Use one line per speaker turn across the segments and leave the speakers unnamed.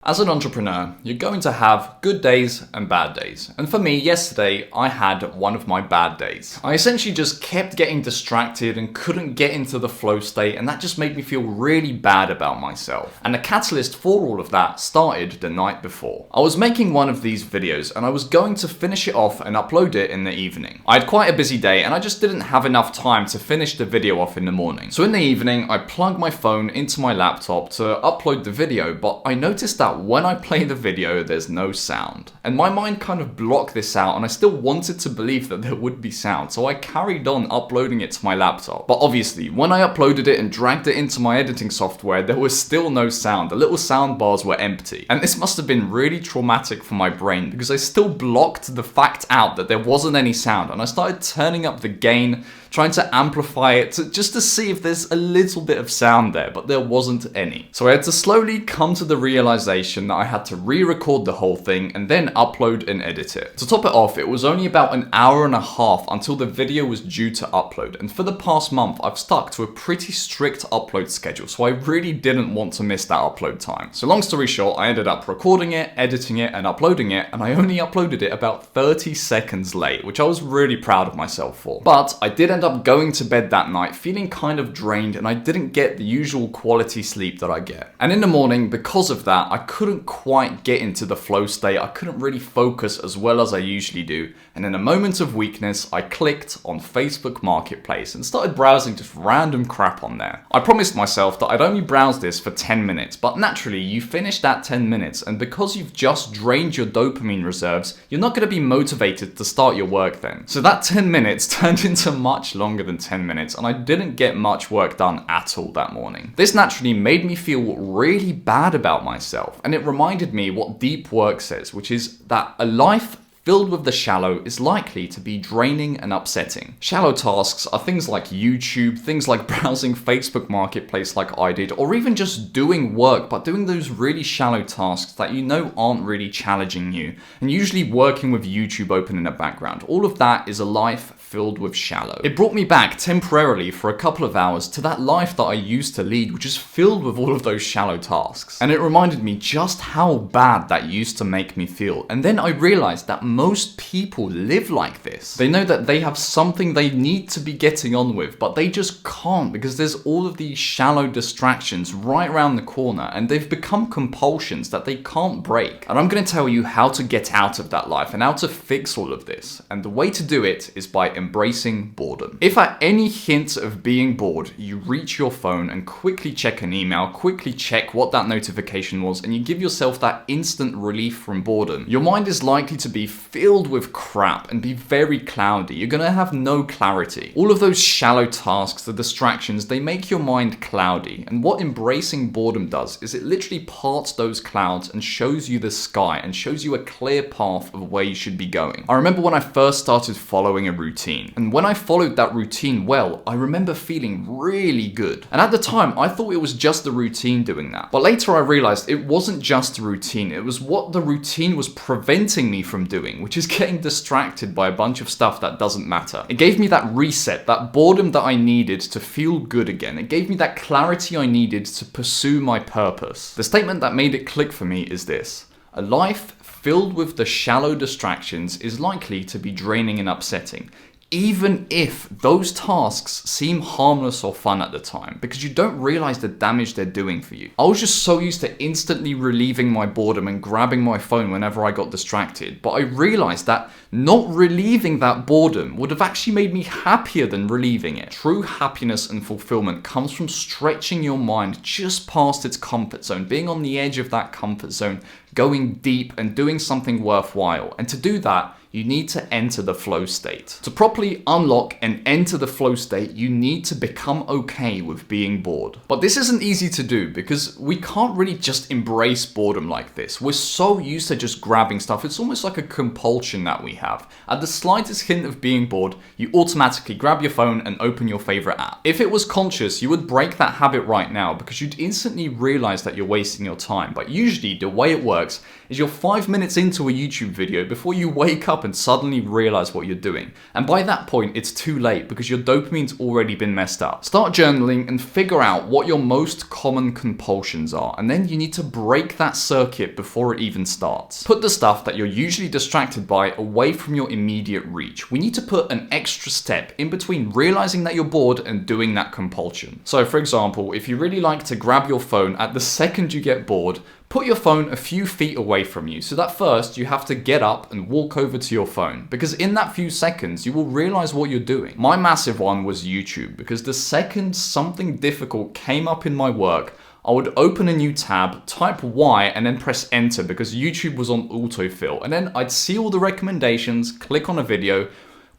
As an entrepreneur, you're going to have good days and bad days. And for me, yesterday, I had one of my bad days. I essentially just kept getting distracted and couldn't get into the flow state, and that just made me feel really bad about myself. And the catalyst for all of that started the night before. I was making one of these videos and I was going to finish it off and upload it in the evening. I had quite a busy day and I just didn't have enough time to finish the video off in the morning. So in the evening, I plugged my phone into my laptop to upload the video, but I noticed that when I play the video, there's no sound. And my mind kind of blocked this out, and I still wanted to believe that there would be sound, so I carried on uploading it to my laptop. But obviously, when I uploaded it and dragged it into my editing software, there was still no sound. The little sound bars were empty. And this must have been really traumatic for my brain, because I still blocked the fact out that there wasn't any sound, and I started turning up the gain, trying to amplify it just to see if there's a little bit of sound there, but there wasn't any. So I had to slowly come to the realization that I had to re-record the whole thing and then upload and edit it. To top it off, it was only about an hour and a half until the video was due to upload, and for the past month I've stuck to a pretty strict upload schedule, so I really didn't want to miss that upload time. So long story short, I ended up recording it, editing it, and uploading it, and I only uploaded it about 30 seconds late, which I was really proud of myself for. But I did end up going to bed that night feeling kind of drained, and I didn't get the usual quality sleep that I get. And in the morning, because of that, I couldn't quite get into the flow state. I couldn't really focus as well as I usually do. And in a moment of weakness, I clicked on Facebook Marketplace and started browsing just random crap on there. I promised myself that I'd only browse this for 10 minutes, but naturally you finish that 10 minutes, and because you've just drained your dopamine reserves, you're not going to be motivated to start your work then. So that 10 minutes turned into much longer than 10 minutes, and I didn't get much work done at all that morning. This naturally made me feel really bad about myself, and it reminded me what deep work says, which is that a life filled with the shallow is likely to be draining and upsetting. Shallow tasks are things like YouTube, things like browsing Facebook Marketplace like I did, or even just doing work, but doing those really shallow tasks that you know aren't really challenging you, and usually working with YouTube open in the background. All of that is a life filled with shallow. It brought me back temporarily for a couple of hours to that life that I used to lead, which is filled with all of those shallow tasks. And it reminded me just how bad that used to make me feel. And then I realized that most people live like this. They know that they have something they need to be getting on with, but they just can't because there's all of these shallow distractions right around the corner, and they've become compulsions that they can't break. And I'm going to tell you how to get out of that life and how to fix all of this. And the way to do it is by embracing boredom. If at any hint of being bored, you reach your phone and quickly check an email, quickly check what that notification was, and you give yourself that instant relief from boredom, your mind is likely to be filled with crap and be very cloudy. You're gonna have no clarity. All of those shallow tasks, the distractions, they make your mind cloudy. And what embracing boredom does is it literally parts those clouds and shows you the sky and shows you a clear path of where you should be going. I remember when I first started following a routine, and when I followed that routine well, I remember feeling really good. And at the time, I thought it was just the routine doing that. But later I realized it wasn't just the routine, it was what the routine was preventing me from doing, which is getting distracted by a bunch of stuff that doesn't matter. It gave me that reset, that boredom that I needed to feel good again. It gave me that clarity I needed to pursue my purpose. The statement that made it click for me is this: a life filled with the shallow distractions is likely to be draining and upsetting, even if those tasks seem harmless or fun at the time, because you don't realize the damage they're doing for you. I was just so used to instantly relieving my boredom and grabbing my phone whenever I got distracted, but I realized that not relieving that boredom would have actually made me happier than relieving it. True happiness and fulfillment comes from stretching your mind just past its comfort zone, being on the edge of that comfort zone, going deep and doing something worthwhile. And to do that, you need to enter the flow state. To properly unlock and enter the flow state, you need to become okay with being bored. But this isn't easy to do because we can't really just embrace boredom like this. We're so used to just grabbing stuff. It's almost like a compulsion that we have. At the slightest hint of being bored, you automatically grab your phone and open your favorite app. If it was conscious, you would break that habit right now because you'd instantly realize that you're wasting your time. But usually the way it works is you're 5 minutes into a YouTube video before you wake up up and suddenly realize what you're doing. And by that point, it's too late because your dopamine's already been messed up. Start journaling and figure out what your most common compulsions are, and then you need to break that circuit before it even starts. Put the stuff that you're usually distracted by away from your immediate reach. We need to put an extra step in between realizing that you're bored and doing that compulsion. So for example, if you really like to grab your phone at the second you get bored, put your phone a few feet away from you so that first you have to get up and walk over to your phone, because in that few seconds you will realize what you're doing. My massive one was YouTube, because the second something difficult came up in my work, I would open a new tab, type Y, and then press enter because YouTube was on autofill, and then I'd see all the recommendations, click on a video.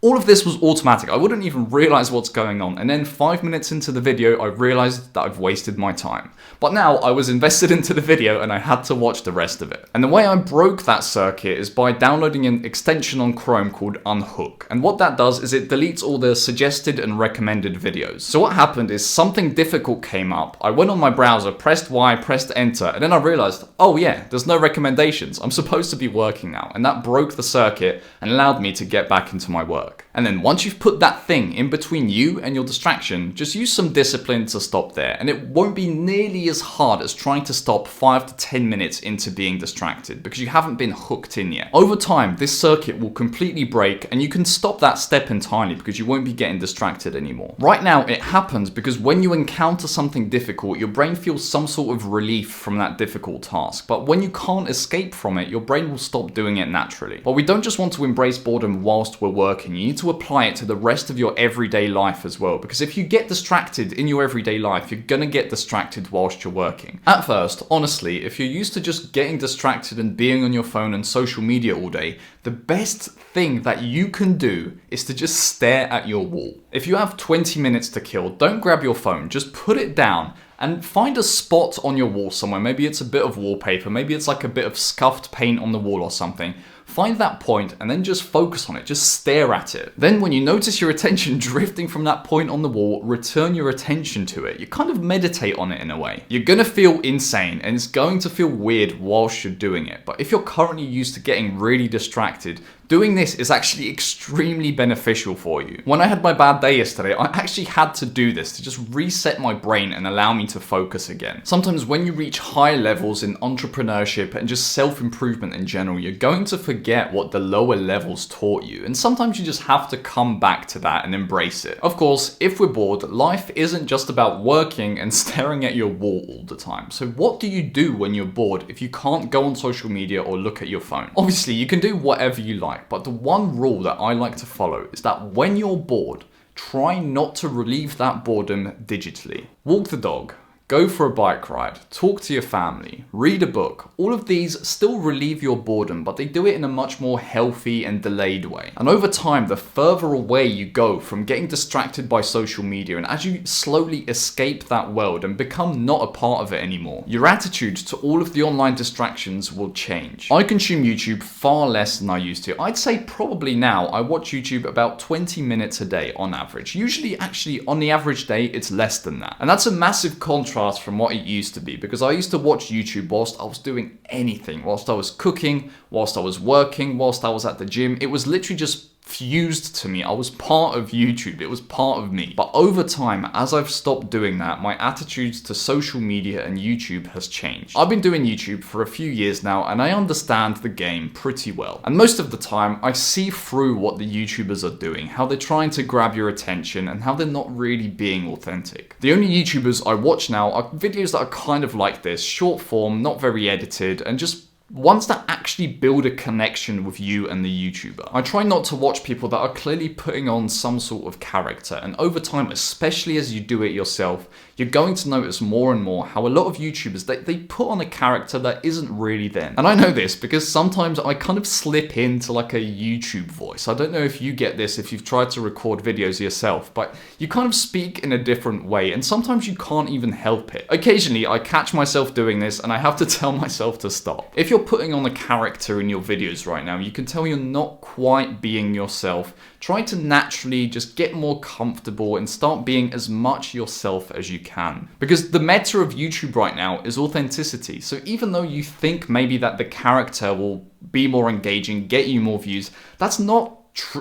All of this was automatic. I wouldn't even realize what's going on. And then 5 minutes into the video, I realized that I've wasted my time. But now I was invested into the video and I had to watch the rest of it. And the way I broke that circuit is by downloading an extension on Chrome called Unhook. And what that does is it deletes all the suggested and recommended videos. So what happened is something difficult came up. I went on my browser, pressed Y, pressed enter, and then I realized, oh yeah, there's no recommendations. I'm supposed to be working now. And that broke the circuit and allowed me to get back into my work. And then once you've put that thing in between you and your distraction, just use some discipline to stop there. And it won't be nearly as hard as trying to stop 5 to 10 minutes into being distracted because you haven't been hooked in yet. Over time, this circuit will completely break and you can stop that step entirely because you won't be getting distracted anymore. Right now, it happens because when you encounter something difficult, your brain feels some sort of relief from that difficult task. But when you can't escape from it, your brain will stop doing it naturally. But we don't just want to embrace boredom whilst we're working. You need to apply it to the rest of your everyday life as well, because if you get distracted in your everyday life, you're gonna get distracted whilst you're working. At first, honestly, if you're used to just getting distracted and being on your phone and social media all day, the best thing that you can do is to just stare at your wall. If you have 20 minutes to kill, don't grab your phone, just put it down and find a spot on your wall somewhere. Maybe it's a bit of wallpaper, maybe it's like a bit of scuffed paint on the wall or something. Find that point and then just focus on it, just stare at it. Then when you notice your attention drifting from that point on the wall, return your attention to it. You kind of meditate on it in a way. You're gonna feel insane and it's going to feel weird whilst you're doing it. But if you're currently used to getting really distracted, doing this is actually extremely beneficial for you. When I had my bad day yesterday, I actually had to do this to just reset my brain and allow me to focus again. Sometimes when you reach high levels in entrepreneurship and just self-improvement in general, you're going to forget what the lower levels taught you. And sometimes you just have to come back to that and embrace it. Of course, if we're bored, life isn't just about working and staring at your wall all the time. So what do you do when you're bored if you can't go on social media or look at your phone? Obviously, you can do whatever you like. But the one rule that I like to follow is that when you're bored, try not to relieve that boredom digitally. Walk the dog, go for a bike ride, talk to your family, read a book. All of these still relieve your boredom, but they do it in a much more healthy and delayed way. And over time, the further away you go from getting distracted by social media, and as you slowly escape that world and become not a part of it anymore, your attitude to all of the online distractions will change. I consume YouTube far less than I used to. I'd say probably now I watch YouTube about 20 minutes a day on average. Usually, actually, on the average day, it's less than that. And that's a massive contrast from what it used to be, because I used to watch YouTube whilst I was doing anything, whilst I was cooking, whilst I was working, whilst I was at the gym. It was literally just fused to me. I was part of YouTube. It was part of me. But over time, as I've stopped doing that, my attitudes to social media and YouTube has changed. I've been doing YouTube for a few years now, and I understand the game pretty well. And most of the time, I see through what the YouTubers are doing, how they're trying to grab your attention, and how they're not really being authentic. The only YouTubers I watch now are videos that are kind of like this, short form, not very edited, and just ones that actually build a connection with you and the YouTuber. I try not to watch people that are clearly putting on some sort of character, and over time, especially as you do it yourself, you're going to notice more and more how a lot of YouTubers, they put on a character that isn't really them. And I know this because sometimes I kind of slip into like a YouTube voice. I don't know if you get this if you've tried to record videos yourself, but you kind of speak in a different way, and sometimes you can't even help it. Occasionally, I catch myself doing this and I have to tell myself to stop. If you're you're putting on a character in your videos right now, you can tell you're not quite being yourself. Try to naturally just get more comfortable and start being as much yourself as you can. Because the meta of YouTube right now is authenticity. So even though you think maybe that the character will be more engaging, get you more views, that's not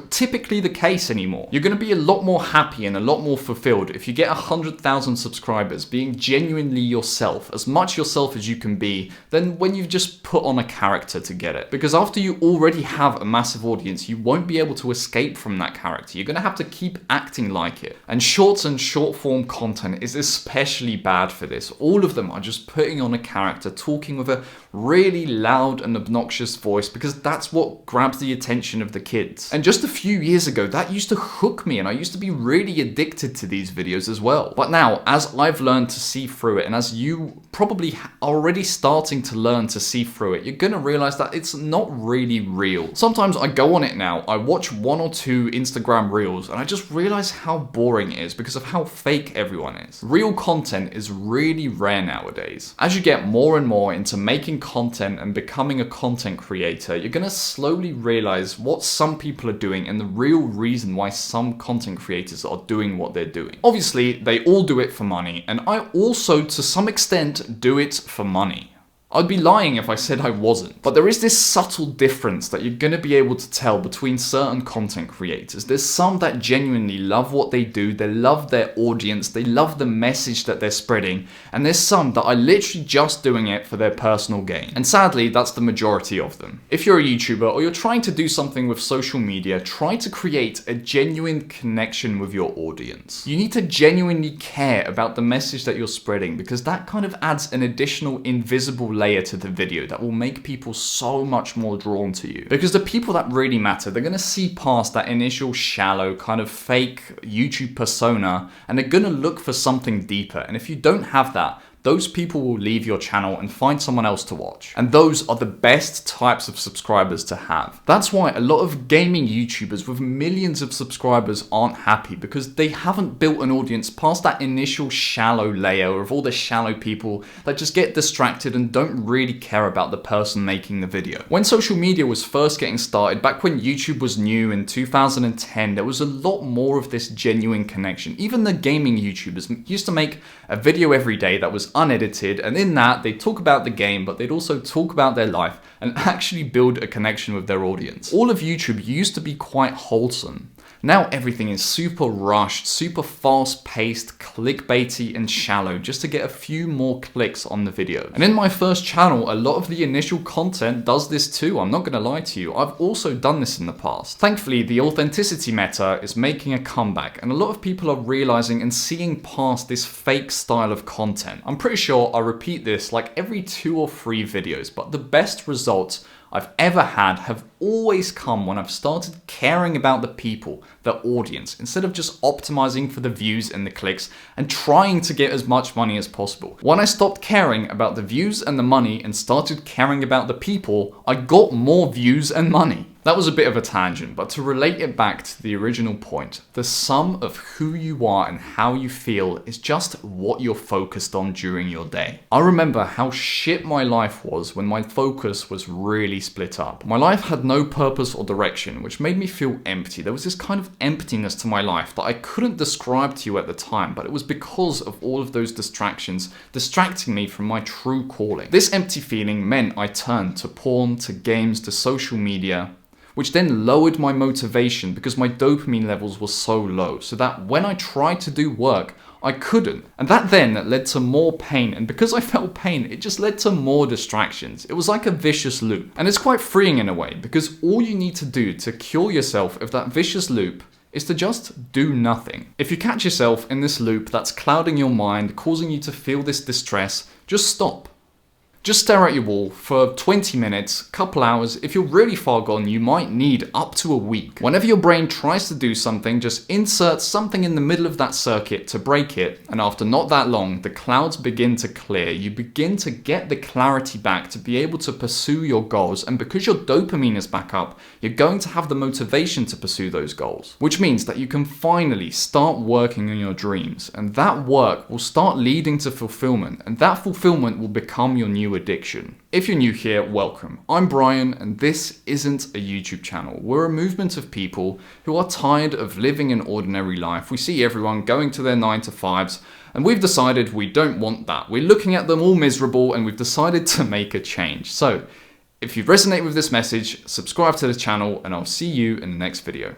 typically the case anymore. You're going to be a lot more happy and a lot more fulfilled if you get 100,000 subscribers being genuinely yourself, as much yourself as you can be, than when you've just put on a character to get it. Because after you already have a massive audience, you won't be able to escape from that character. You're going to have to keep acting like it. And shorts and short form content is especially bad for this. All of them are just putting on a character, talking with a really loud and obnoxious voice, because that's what grabs the attention of the kids. And just a few years ago, that used to hook me and I used to be really addicted to these videos as well. But now, as I've learned to see through it, and as you probably are already starting to learn to see through it, you're gonna realize that it's not really real. Sometimes I go on it now, I watch 1 or 2 Instagram reels, and I just realize how boring it is because of how fake everyone is. Real content is really rare nowadays. As you get more and more into making content and becoming a content creator, you're gonna slowly realize what some people are doing and the real reason why some content creators are doing what they're doing. Obviously, they all do it for money, and I also, to some extent, do it for money. I'd be lying if I said I wasn't. But there is this subtle difference that you're going to be able to tell between certain content creators. There's some that genuinely love what they do, they love their audience, they love the message that they're spreading, and there's some that are literally just doing it for their personal gain. And sadly, that's the majority of them. If you're a YouTuber or you're trying to do something with social media, try to create a genuine connection with your audience. You need to genuinely care about the message that you're spreading, because that kind of adds an additional invisible layer to the video that will make people so much more drawn to you. Because the people that really matter, they're going to see past that initial shallow kind of fake YouTube persona, and they're going to look for something deeper. And if you don't have that, those people will leave your channel and find someone else to watch. And those are the best types of subscribers to have. That's why a lot of gaming YouTubers with millions of subscribers aren't happy, because they haven't built an audience past that initial shallow layer of all the shallow people that just get distracted and don't really care about the person making the video. When social media was first getting started, back when YouTube was new in 2010, there was a lot more of this genuine connection. Even the gaming YouTubers used to make a video every day that was unedited, and in that they'd talk about the game, but they'd also talk about their life and actually build a connection with their audience. All of YouTube used to be quite wholesome. Now everything is super rushed, super fast-paced, clickbaity and shallow just to get a few more clicks on the video. And in my first channel, a lot of the initial content does this too. I'm not gonna lie to you. I've also done this in the past. Thankfully, the authenticity meta is making a comeback, and a lot of people are realizing and seeing past this fake style of content. I'm pretty sure I repeat this like every 2 or 3 videos, but the best results I've ever had have always come when I've started caring about the people, the audience, instead of just optimizing for the views and the clicks and trying to get as much money as possible. When I stopped caring about the views and the money and started caring about the people, I got more views and money. That was a bit of a tangent, but to relate it back to the original point, the sum of who you are and how you feel is just what you're focused on during your day. I remember how shit my life was when my focus was really split up. My life had no purpose or direction, which made me feel empty. There was this kind of emptiness to my life that I couldn't describe to you at the time, but it was because of all of those distractions distracting me from my true calling. This empty feeling meant I turned to porn, to games, to social media, which then lowered my motivation because my dopamine levels were so low, so that when I tried to do work, I couldn't. And that then led to more pain, and because I felt pain, it just led to more distractions. It was like a vicious loop. And it's quite freeing in a way, because all you need to do to cure yourself of that vicious loop is to just do nothing. If you catch yourself in this loop that's clouding your mind, causing you to feel this distress, just stop. Just stare at your wall for 20 minutes, couple hours. If you're really far gone, you might need up to a week. Whenever your brain tries to do something, just insert something in the middle of that circuit to break it, and after not that long, the clouds begin to clear. You begin to get the clarity back to be able to pursue your goals, and because your dopamine is back up, you're going to have the motivation to pursue those goals, which means that you can finally start working on your dreams, and that work will start leading to fulfillment, and that fulfillment will become your new addiction. If you're new here, welcome. I'm Brian, and this isn't a YouTube channel. We're a movement of people who are tired of living an ordinary life. We see everyone going to their 9 to 5s, and we've decided we don't want that. We're looking at them all miserable, and we've decided to make a change. So, if you resonate with this message, subscribe to the channel, and I'll see you in the next video.